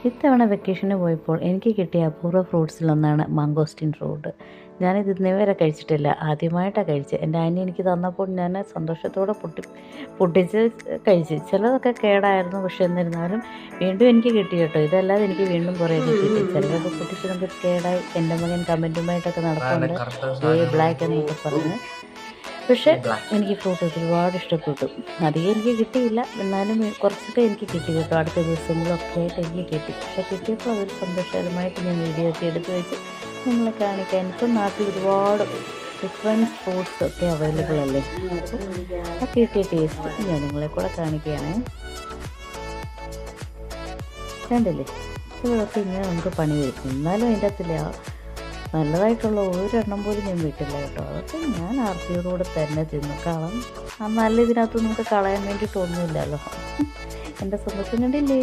ഇത്തവണ വെക്കേഷന് പോയപ്പോൾ എനിക്ക് കിട്ടിയ അപൂർവ ഫ്രൂട്ട്സിലൊന്നാണ് മാങ്കോസ്റ്റിൻ ഫ്രൂട്ട്. ഞാനിത് ഇന്നേ വരെ കഴിച്ചിട്ടില്ല. ആദ്യമായിട്ടാണ് കഴിച്ചത്. എൻ്റെ ആനി എനിക്ക് തന്നപ്പോൾ ഞാൻ സന്തോഷത്തോടെ പൊട്ടിച്ച് കഴിച്ച്. ചിലതൊക്കെ കേടായിരുന്നു. പക്ഷെ എന്നിരുന്നാലും വീണ്ടും എനിക്ക് കിട്ടി കേട്ടോ. ഇതല്ലാതെ എനിക്ക് വീണ്ടും കുറേ കിട്ടിയിട്ട് ചിലതൊക്കെ പൊട്ടിച്ചിടുമ്പോൾ കേടായി. എൻ്റെ മകൻ കമൻറ്റുമായിട്ടൊക്കെ നടപ്പുണ്ട്, ബ്ലാക്ക് എന്നൊക്കെ പറഞ്ഞ്. പക്ഷേ എനിക്ക് ഫ്രൂട്ട് ഒരുപാട് ഇഷ്ടപ്പെട്ടു. അധികം എനിക്ക് കിട്ടിയില്ല, എന്നാലും കുറച്ചൊക്കെ എനിക്ക് കിട്ടി കേട്ടോ. അടുത്ത ദിവസങ്ങളിലൊക്കെ ആയിട്ട് എനിക്ക് കിട്ടി. പക്ഷേ കിട്ടിയപ്പോൾ അതൊരു സന്തോഷകരമായിട്ട് ഞാൻ വീഡിയോ ഒക്കെ എടുത്ത് വെച്ച് നിങ്ങളെ കാണിക്കാൻ. ഇപ്പം നാട്ടിൽ ഒരുപാട് ഡിഫറെൻറ്റ് ഫ്രൂട്ട്സ് ഒക്കെ അവൈലബിൾ അല്ലേ. ആ കിട്ടിയ ടേസ്റ്റ് ഞാൻ നിങ്ങളെ കൂടെ കാണിക്കുകയാണ്. കണ്ടില്ലേ, ഇതൊക്കെ ഇങ്ങനെ നമുക്ക് പണി വരും. എന്നാലും അതിൻ്റെ അകത്തില്ല നല്ലതായിട്ടുള്ള ഒരെണ്ണം പോലും ഞാൻ വീട്ടില്ല കേട്ടോ. അതൊക്കെ ഞാൻ ആർത്തിയോടുകൂടെ തന്നെ തിന്നു. നല്ല ഇതിനകത്ത് നമുക്ക് കളയാൻ വേണ്ടിയിട്ടൊന്നുമില്ലല്ലോ. എൻ്റെ സന്തോഷം കണ്ടില്ലേ.